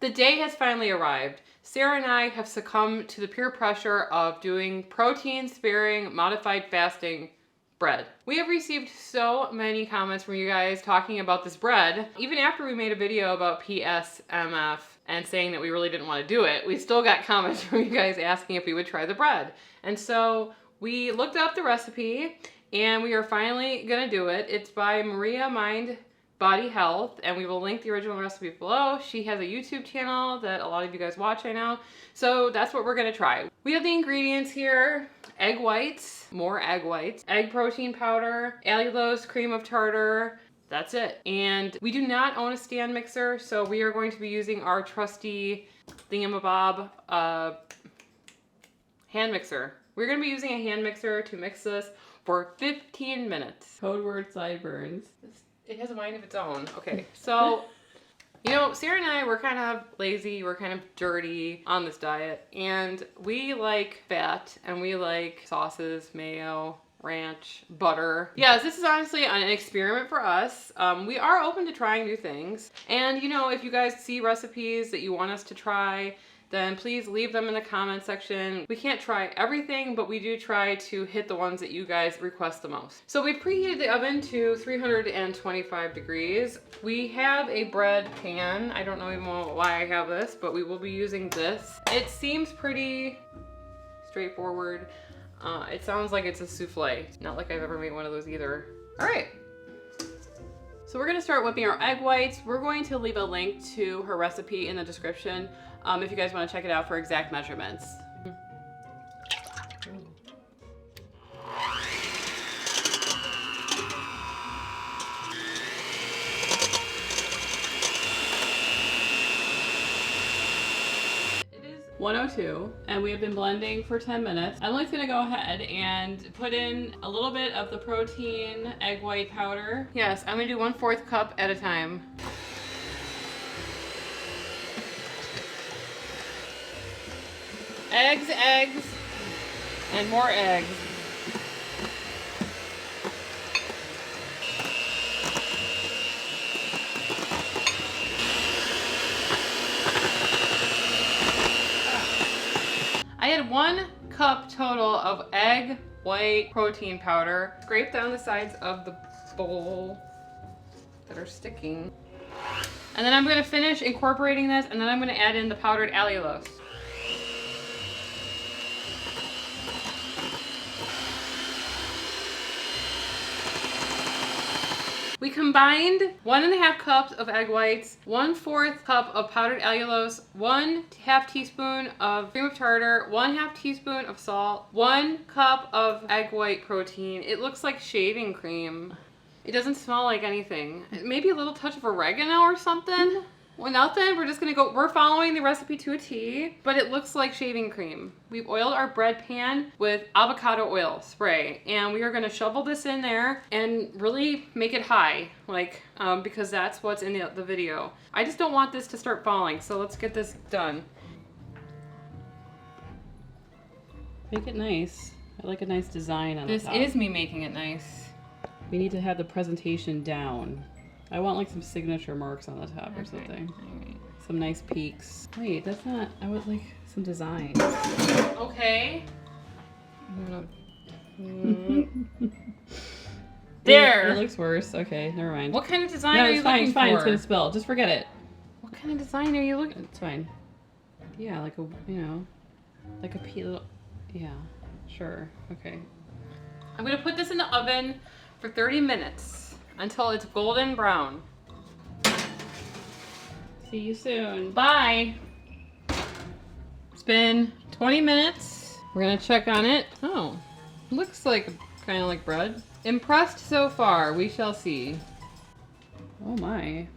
The day has finally arrived. Sarah and I have succumbed to the peer pressure of doing protein-sparing, modified fasting bread. We have received so many comments from you guys talking about this bread. Even after we made a video about PSMF and saying that we really didn't want to do it, we still got comments from you guys asking if we would try the bread. And so we looked up the recipe and we are finally gonna do it. It's by Maria Mind Body Health, and we will link the original recipe below. She has a YouTube channel that a lot of you guys watch right now. So that's what we're gonna try. We have the ingredients here: egg whites, more egg whites, egg protein powder, allulose, cream of tartar. That's it. And we do not own a stand mixer, so we are going to be using our trusty thingamabob hand mixer. We're gonna be using a hand mixer to mix this for 15 minutes. Code word sideburns. It has a mind of its own. Okay, so, you know, Sarah and I, we're kind of lazy, we're kind of dirty on this diet, and we like fat, and we like sauces, mayo, ranch, butter. Yes, this is honestly an experiment for us. We are open to trying new things, and you know, if you guys see recipes that you want us to try, then please leave them in the comment section. We can't try everything, but we do try to hit the ones that you guys request the most. So we preheated the oven to 325 degrees. We have a bread pan. I don't know even why I have this, but we will be using this. It seems pretty straightforward. It sounds like it's a souffle. Not like I've ever made one of those either. All right. So we're gonna start whipping our egg whites. We're going to leave a link to her recipe in the description if you guys want to check it out for exact measurements. It is 1:02 and we have been blending for 10 minutes. Emily's gonna go ahead and put in a little bit of the protein egg white powder. Yes, I'm gonna do 1/4 cup at a time. Eggs, eggs, and more eggs. I had 1 cup total of egg white protein powder. Scrape down the sides of the bowl that are sticking. And then I'm gonna finish incorporating this, and then I'm gonna add in the powdered allulose. We combined 1½ cups of egg whites, 1/4 cup of powdered allulose, 1/2 teaspoon of cream of tartar, 1/2 teaspoon of salt, 1 cup of egg white protein. It looks like shaving cream. It doesn't smell like anything. Maybe a little touch of oregano or something. Well, nothing. We're just gonna go, we're following the recipe to a T, but it looks like shaving cream. We've oiled our bread pan with avocado oil spray, and we are gonna shovel this in there and really make it high, like, because that's what's in the video. I just don't want this to start falling, so let's get this done. Make it nice. I like a nice design on the top. This is me making it nice. We need to have the presentation down. I want like some signature marks on the top or something. Right. Some nice peaks. Wait, that's not, I would like some designs. Okay. There. It looks worse. Okay, never mind. What kind of design No, are you it's fine, looking it's fine. for? It's gonna spill. Just forget it. What kind of design are you looking? It's fine. Yeah, like a, you know, like a peel. Yeah, sure. Okay. I'm gonna put this in the oven for 30 minutes until it's golden brown. See you soon. Bye. It's been 20 minutes. We're gonna check on it. Oh, looks like kind of like bread. Impressed so far. We shall see. Oh my.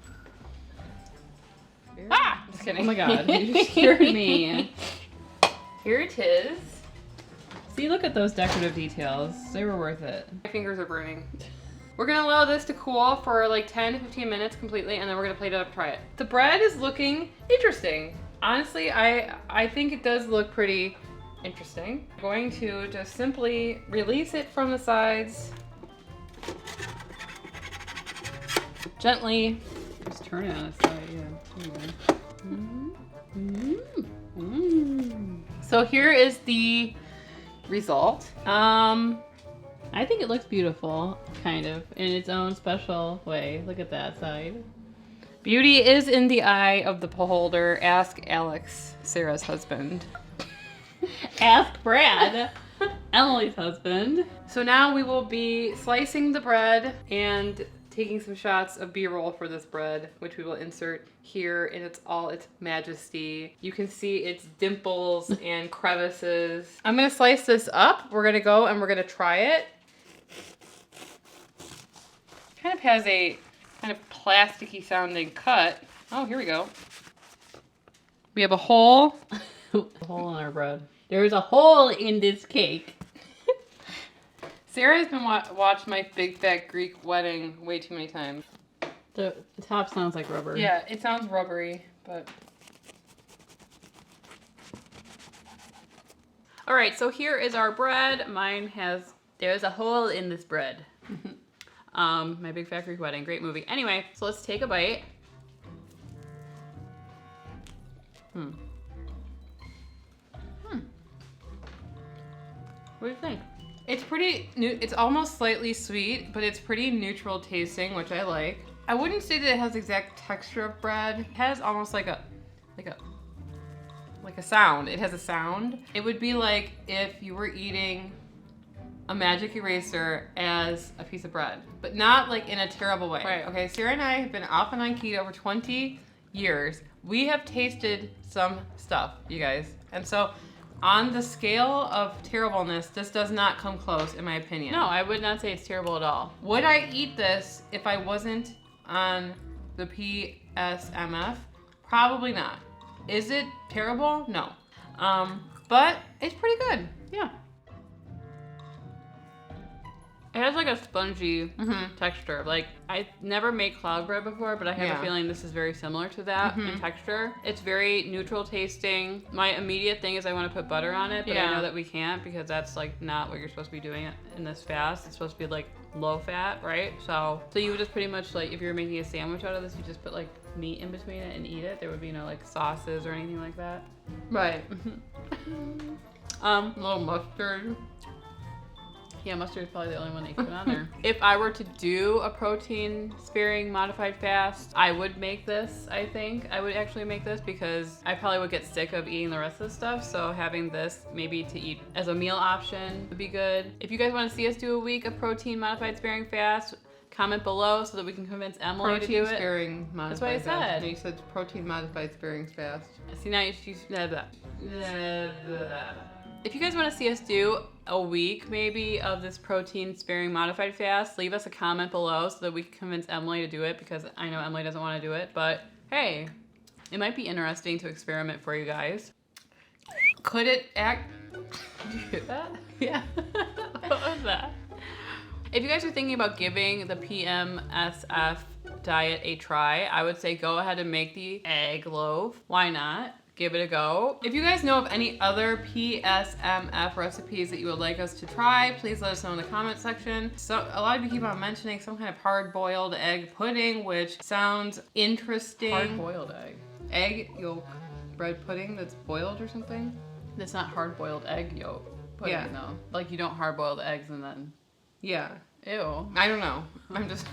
Ah! Just kidding. Oh my god, you scared me. Here it is. See, look at those decorative details. They were worth it. My fingers are burning. We're gonna allow this to cool for like 10 to 15 minutes completely, and then we're gonna plate it up and try it. The bread is looking interesting. Honestly, I think it does look pretty interesting. I'm going to just simply release it from the sides. Gently. Just turn it on its side, yeah. There you go. So here is the result. I think it looks beautiful, kind of, in its own special way. Look at that side. Beauty is in the eye of the beholder. Ask Alex, Sarah's husband. Ask Brad, Emily's husband. So now we will be slicing the bread and taking some shots of B-roll for this bread, which we will insert here in all its majesty. You can see its dimples and crevices. I'm gonna slice this up. We're gonna go and we're gonna try it. Kind of has a kind of plasticky sounding cut. Oh, here we go. We have a hole. A hole in our bread. There's a hole in this cake. Sarah has been watched my Big Fat Greek Wedding way too many times. The top sounds like rubber. Yeah, it sounds rubbery, but... All right, so here is our bread. There's a hole in this bread. My Big Fat Greek Wedding, great movie. Anyway, so let's take a bite. What do you think? It's pretty, it's almost slightly sweet, but it's pretty neutral tasting, which I like. I wouldn't say that it has the exact texture of bread. It has almost like a sound. It has a sound. It would be like if you were eating a magic eraser as a piece of bread, but not like in a terrible way. Right. Okay, Sarah and I have been off and on keto for 20 years. We have tasted some stuff, you guys. And so on the scale of terribleness, this does not come close, in my opinion. No, I would not say it's terrible at all. Would I eat this if I wasn't on the PSMF? Probably not. Is it terrible? No. But it's pretty good. Yeah. It has like a spongy texture. Like, I never made cloud bread before, but I have a feeling this is very similar to that in texture. It's very neutral tasting. My immediate thing is I want to put butter on it, but I know that we can't because that's like not what you're supposed to be doing in this fast. It's supposed to be like low fat, right? So you would just pretty much like, if you're making a sandwich out of this, you just put like meat in between it and eat it. There would be no like sauces or anything like that. Right. A little mustard. Yeah, mustard is probably the only one that you can put on there. If I were to do a protein sparing modified fast, I would make this, I think. I would actually make this because I probably would get sick of eating the rest of the stuff. So having this maybe to eat as a meal option would be good. If you guys want to see us do a week of protein modified sparing fast, comment below so that we can convince Emily to do it. Protein sparing modified That's what I fast. said. No, you said protein modified sparing fast. See, now you If you guys want to see us do a week maybe of this protein sparing modified fast, leave us a comment below so that we can convince Emily to do it, because I know Emily doesn't want to do it, but hey, it might be interesting to experiment for you guys. Could it act? Did you hear that? Yeah. What was that? If you guys are thinking about giving the PSMF diet a try, I would say go ahead and make the egg loaf. Why not? Give it a go. If you guys know of any other PSMF recipes that you would like us to try, please let us know in the comment section. So a lot of you keep on mentioning some kind of hard-boiled egg pudding, which sounds interesting. Hard-boiled egg. Egg yolk bread pudding that's boiled or something? It's not hard-boiled egg yolk pudding, though. Like, you don't hard-boil the eggs and then... Yeah. Ew. I don't know. I'm just...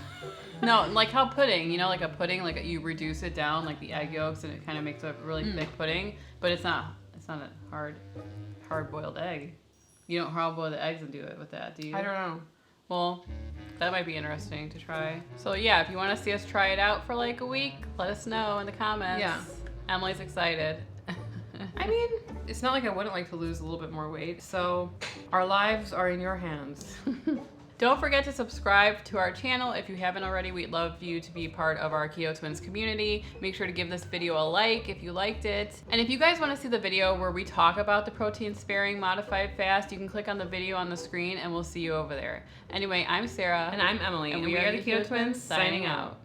No, like how pudding, you know, like a pudding, like you reduce it down, like the egg yolks, and it kind of makes a really thick pudding, but it's not a hard-boiled egg. You don't hard-boil the eggs and do it with that, do you? I don't know. Well, that might be interesting to try. So yeah, if you want to see us try it out for like a week, let us know in the comments. Yeah. Emily's excited. I mean, it's not like I wouldn't like to lose a little bit more weight, so our lives are in your hands. Don't forget to subscribe to our channel if you haven't already. We'd love you to be part of our Keto Twins community. Make sure to give this video a like if you liked it. And if you guys want to see the video where we talk about the protein sparing modified fast, you can click on the video on the screen and we'll see you over there. Anyway, I'm Sarah. And I'm Emily. And we are the Keto Twins signing out.